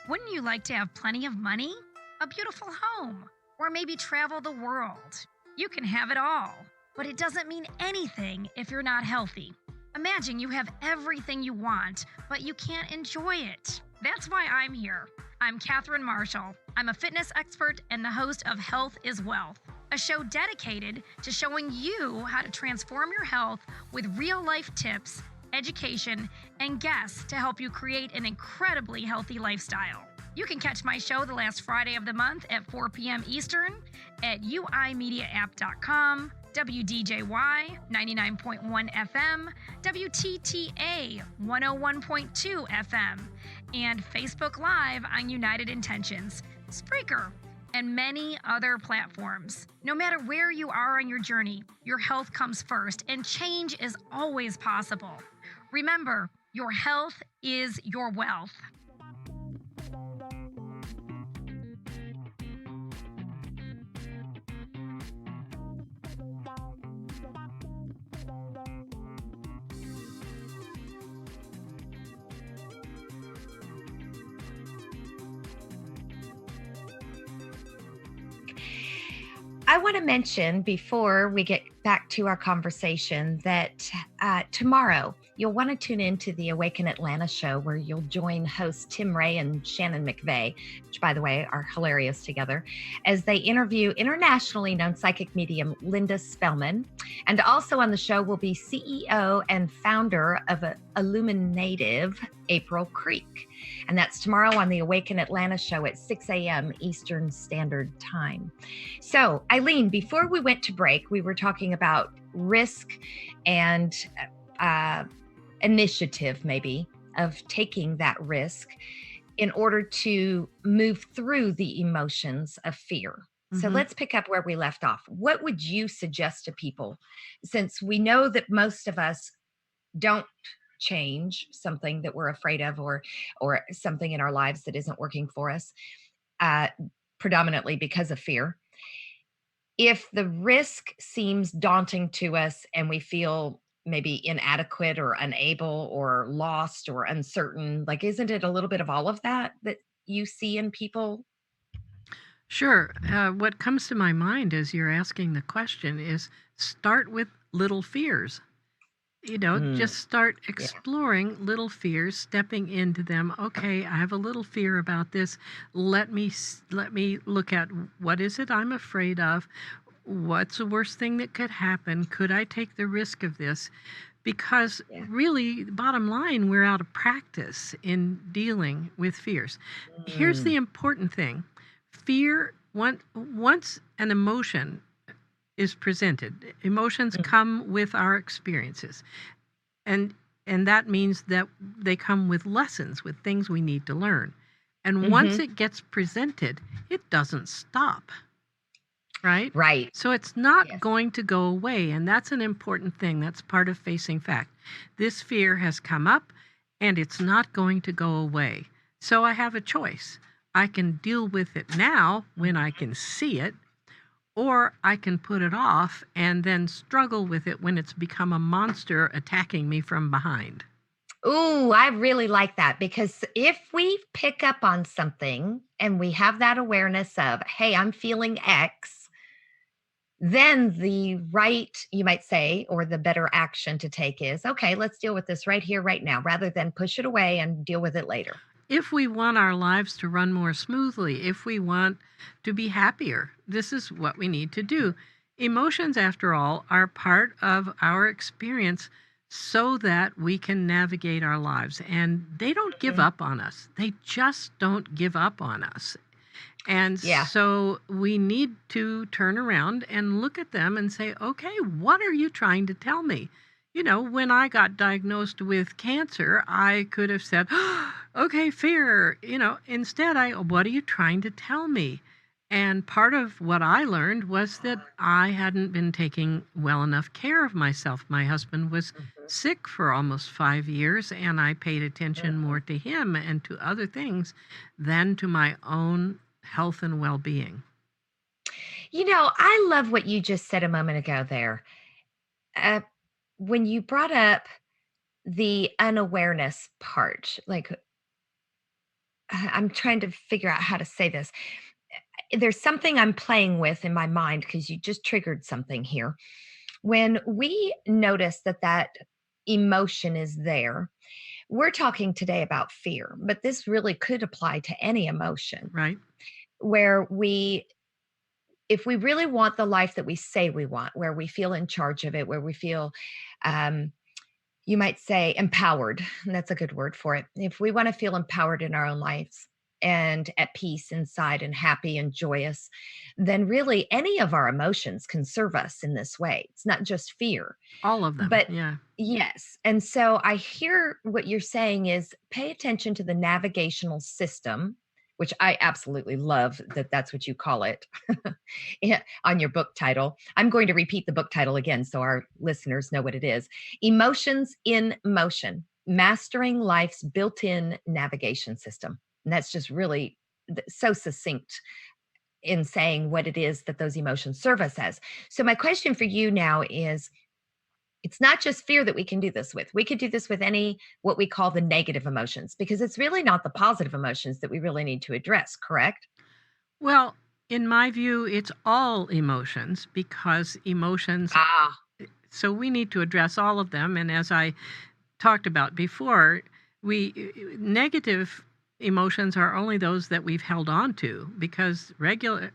Wouldn't you like to have plenty of money? A beautiful home? Or maybe travel the world? You can have it all, but it doesn't mean anything if you're not healthy. Imagine you have everything you want, but you can't enjoy it. That's why I'm here. I'm Katherine Marshall. I'm a fitness expert and the host of Health is Wealth, a show dedicated to showing you how to transform your health with real life tips education, and guests to help you create an incredibly healthy lifestyle. You can catch my show the last Friday of the month at 4 p.m. Eastern at uimediaapp.com, WDJY 99.1 FM, WTTA 101.2 FM, and Facebook Live on United Intentions, Spreaker, and many other platforms. No matter where you are on your journey, your health comes first, and change is always possible. Remember, your health is your wealth. I want to mention before we get back to our conversation that tomorrow you'll want to tune into the Awaken Atlanta show, where you'll join hosts Tim Ray and Shannon McVeigh, which, by the way, are hilarious together, as they interview internationally known psychic medium Linda Spellman. And also on the show will be CEO and founder of Illuminative, April Creek. And that's tomorrow on the Awaken Atlanta show at 6 a.m. Eastern Standard Time. So, Eileen, before we went to break, we were talking about risk and initiative, maybe, of taking that risk in order to move through the emotions of fear. So let's pick up where we left off. What would you suggest to people, since we know that most of us don't change something that we're afraid of, or something in our lives that isn't working for us, predominantly because of fear? If the risk seems daunting to us and we feel maybe inadequate or unable or lost or uncertain, like, isn't it a little bit of all of that you see in people? Sure. What comes to my mind as you're asking the question is start with little fears. Just start exploring little fears, stepping into them. Okay, I have a little fear about this. Let me look at, what is it I'm afraid of? What's the worst thing that could happen? Could I take the risk of this? Because really, bottom line, we're out of practice in dealing with fears. Here's the important thing. Fear, once an emotion is presented, emotions come with our experiences. And that means that they come with lessons, with things we need to learn. And once it gets presented, it doesn't stop. Right? Right. So it's not going to go away. And that's an important thing. That's part of facing fact. This fear has come up and it's not going to go away. So I have a choice. I can deal with it now when I can see it, or I can put it off and then struggle with it when it's become a monster attacking me from behind. Ooh, I really like that, because if we pick up on something and we have that awareness of, hey, I'm feeling X, then the right, you might say, or the better action to take is, okay, let's deal with this right here, right now, rather than push it away and deal with it later. If we want our lives to run more smoothly, if we want to be happier, this is what we need to do. Emotions, after all, are part of our experience so that we can navigate our lives. And they don't give up on us. They just don't give up on us. And so we need to turn around and look at them and say, okay, what are you trying to tell me? When I got diagnosed with cancer, I could have said, okay, fear, instead what are you trying to tell me? And part of what I learned was that I hadn't been taking well enough care of myself. My husband was sick for almost 5 years, and I paid attention more to him and to other things than to my own health and well-being. I love what you just said a moment ago there. When you brought up the unawareness part, like, I'm trying to figure out how to say this. There's something I'm playing with in my mind, because you just triggered something here. When we notice that emotion is there, we're talking today about fear, but this really could apply to any emotion. Right. Where if we really want the life that we say we want, where we feel in charge of it, where we feel, you might say empowered. That's a good word for it. If we want to feel empowered in our own lives and at peace inside and happy and joyous, then really any of our emotions can serve us in this way. It's not just fear, All of them. but Yeah. yes. And so I hear what you're saying is pay attention to the navigational system, which I absolutely love that that's what you call it. Yeah, on your book title. I'm going to repeat the book title again so our listeners know what it is. Emotions in Motion, Mastering Life's Built-in Navigation System. And that's just really so succinct in saying what it is that those emotions serve us as. So my question for you now is, it's not just fear that we can do this with. We could do this with any what we call the negative emotions, because it's really not the positive emotions that we really need to address, correct? Well, in my view, it's all emotions because emotions, Ah, so we need to address all of them. And as I talked about before, negative emotions are only those that we've held on to because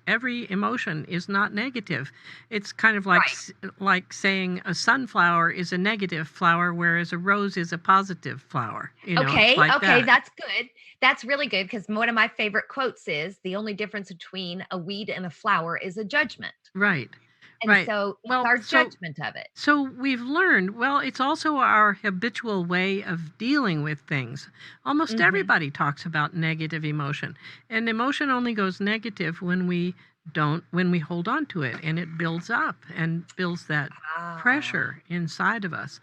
every emotion is not negative. It's kind of like right. like saying a sunflower is a negative flower whereas a rose is a positive flower. It's Okay, like okay, that. that's good. That's really good because one of my favorite quotes is the only difference between a weed and a flower is a judgment. Right. And Right. so it's Well, our so judgment of it. So we've learned, well, it's also our habitual way of dealing with things. Almost Mhm. everybody talks about negative emotion. And emotion only goes negative when we hold on to it and it builds up and builds that Ah. pressure inside of us.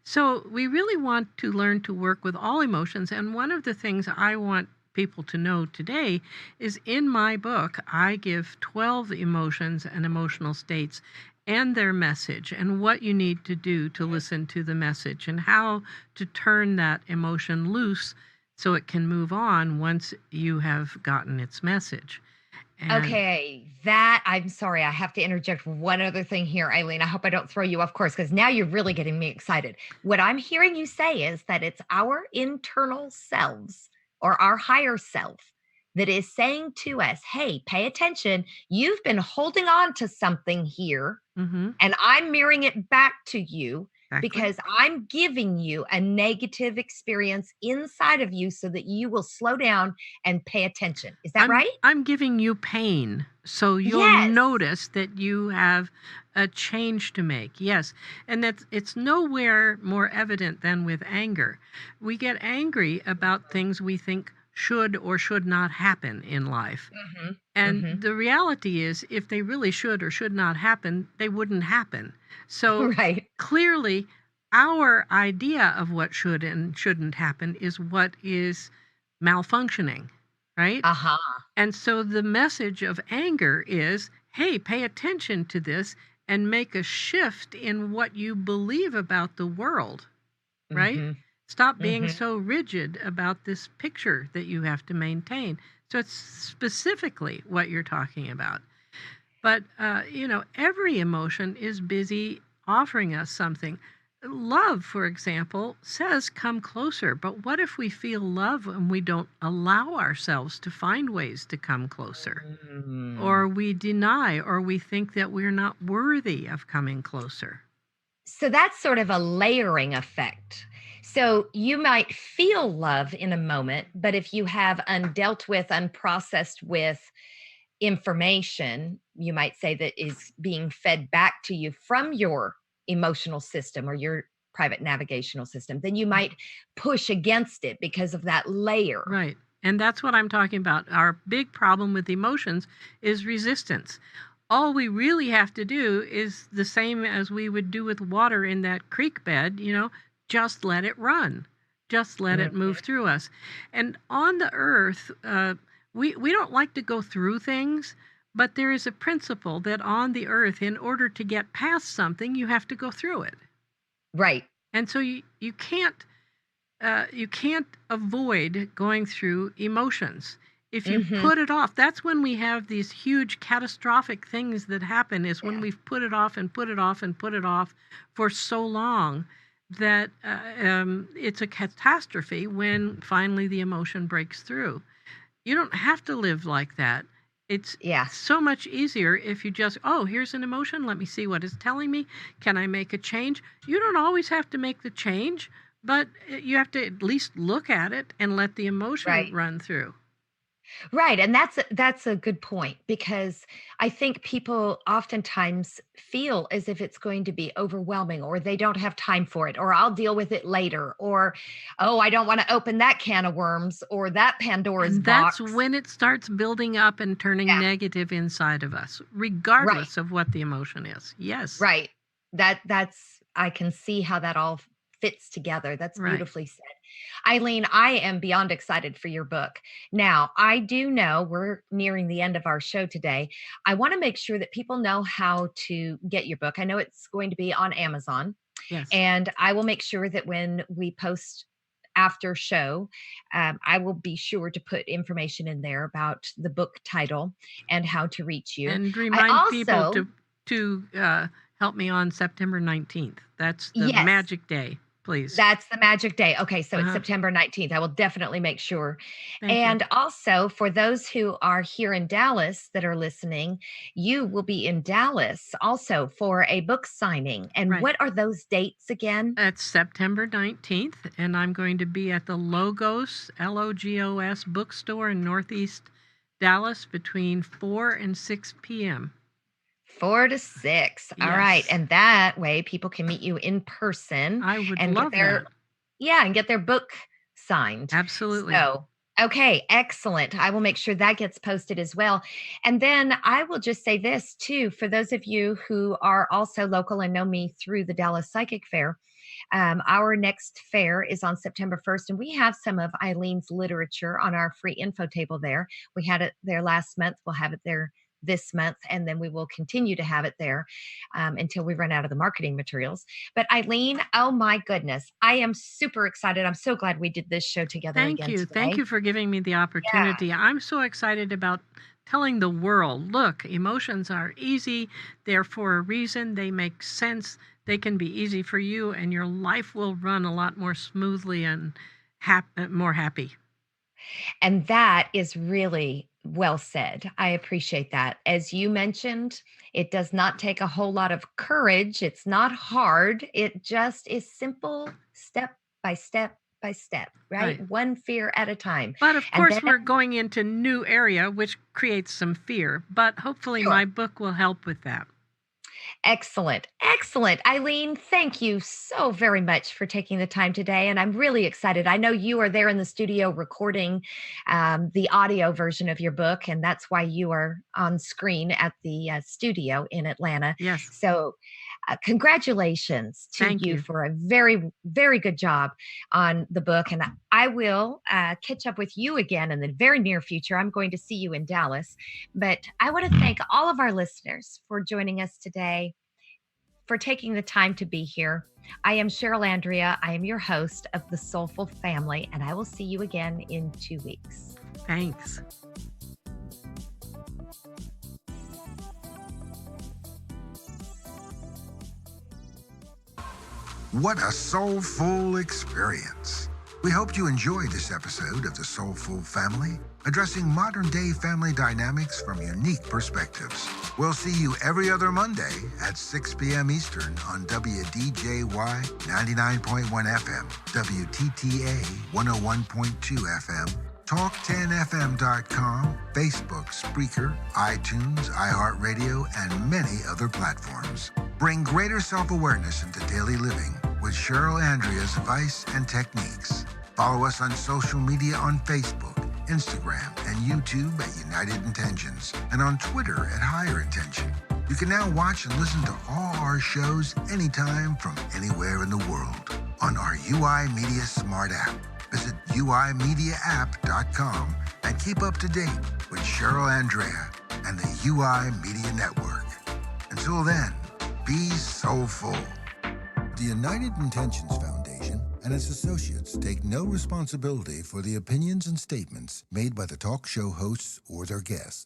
So we really want to learn to work with all emotions. And one of the things I want people to know today is in my book, I give 12 emotions and emotional states and their message and what you need to do to listen to the message and how to turn that emotion loose so it can move on once you have gotten its message. And Okay, that I'm sorry, I have to interject one other thing here, Eileen. I hope I don't throw you off course because now you're really getting me excited. What I'm hearing you say is that it's our internal selves or our higher self that is saying to us, hey, pay attention. You've been holding on to something here, mhm, and I'm mirroring it back to you exactly. because I'm giving you a negative experience inside of you so that you will slow down and pay attention. Is that right? I'm giving you pain so you'll Yes. notice that you have a change to make. Yes. And it's nowhere more evident than with anger. We get angry about things we think should or should not happen in life. Mhm, And mhm. the reality is, if they really should or should not happen, they wouldn't happen. So Right. clearly, our idea of what should and shouldn't happen is what is malfunctioning, right? Uh-huh. And so the message of anger is, hey, pay attention to this and make a shift in what you believe about the world, right? Mhm, Stop being mhm. so rigid about this picture that you have to maintain. So it's specifically what you're talking about. But, every emotion is busy offering us something. Love, for example, says come closer. But what if we feel love and we don't allow ourselves to find ways to come closer? Mm. Or we deny, or we think that we're not worthy of coming closer. So that's sort of a layering effect. So you might feel love in a moment, but if you have undealt with, unprocessed with information, you might say that is being fed back to you from your emotional system or your private navigational system, then you might push against it because of that layer. Right. And that's what I'm talking about. Our big problem with emotions is resistance. All we really have to do is the same as we would do with water in that creek bed, just let it run. Just let it Mhm. move through us. And on the earth, we don't like to go through things, but there is a principle that on the earth, in order to get past something, you have to go through it. Right. And so you can't avoid going through emotions. If you Mhm. put it off, that's when we have these huge catastrophic things that happen, is when Yeah. we've put it off and put it off and put it off for so long that it's a catastrophe when finally the emotion breaks through. You don't have to live like that. It's Yeah. so much easier if you just, oh, here's an emotion. Let me see what it's telling me. Can I make a change? You don't always have to make the change, but you have to at least look at it and let the emotion Right. run through. Right, and that's a good point because I think people oftentimes feel as if it's going to be overwhelming or they don't have time for it or I'll deal with it later or oh, I don't want to open that can of worms or that Pandora's And that's box. when it starts building up and turning Yeah, negative inside of us, right. regardless of what the emotion is. Yes. Right. That's I can see how that all fits together. That's Right. beautifully said. Eileen, I am beyond excited for your book. Now, I do know we're nearing the end of our show today. I want to make sure that people know how to get your book. I know it's going to be on Amazon, Yes. and I will make sure that when we post after show, I will be sure to put information in there about the book title and how to reach you. And I remind people also, to help me on September 19th. That's the yes, magic day, please. that's the magic day. Okay, so it's Uh-huh. September 19th. I will definitely make sure. Thank you. And also, for those who are here in Dallas that are listening, you will be in Dallas also for a book signing. And Right. what are those dates again? It's September 19th, and I'm going to be at the Logos, Logos bookstore in Northeast Dallas between 4 and 6 p.m. 4 to 6. All right. Yes. And that way people can meet you in person I would and get love that. and get their book signed. Absolutely. So, okay, excellent. I will make sure that gets posted as well. And then I will just say this too, for those of you who are also local and know me through the Dallas Psychic Fair, our next fair is on September 1st, and we have some of Eileen's literature on our free info table there. We had it there last month. We'll have it there this month, and then we will continue to have it there until we run out of the marketing materials. But Eileen, oh my goodness, I am super excited. I'm so glad we did this show together Thank again you. Thank today. you for giving me the Yeah, opportunity. I'm so excited about telling the world, look, emotions are easy. They're for a reason. They make sense. They can be easy for you, and your life will run a lot more smoothly and more happy. and that is really well said. I appreciate that. As you mentioned, it does not take a whole lot of courage. It's not hard. It just is simple, step by step by step, right? Right. One fear at a time. But of And course, then, we're going into new area, which creates some fear. But hopefully, sure. my book will help with that. Excellent. Excellent. Eileen, thank you so very much for taking the time today. And I'm really excited. I know you are there in the studio recording the audio version of your book, and that's why you are on screen at the studio in Atlanta. Yes. So, congratulations to Thank you you. for a very, very good job on the book. And I will catch up with you again in the very near future. I'm going to see you in Dallas. But I want to thank all of our listeners for joining us today, for taking the time to be here. I am Cheryl Andrea. I am your host of The Soulful Family, and I will see you again in 2 weeks. Thanks. What a soulful experience. We hope you enjoyed this episode of The Soulful Family, addressing modern day family dynamics from unique perspectives. We'll see you every other Monday at 6 p.m. Eastern on WDJY 99.1 FM, WTTA 101.2 FM, Talk10FM.com, Facebook, Spreaker, iTunes, iHeartRadio, and many other platforms. Bring greater self-awareness into daily living with Cheryl Andrea's advice and techniques. Follow us on social media on Facebook, Instagram, and YouTube at United Intentions, and on Twitter at Higher Intention. You can now watch and listen to all our shows anytime from anywhere in the world on our UI Media Smart app. Visit uimediaapp.com and keep up to date with Cheryl Andrea and the UI Media Network. Until then, be soulful. The United Intentions Foundation and its associates take no responsibility for the opinions and statements made by the talk show hosts or their guests.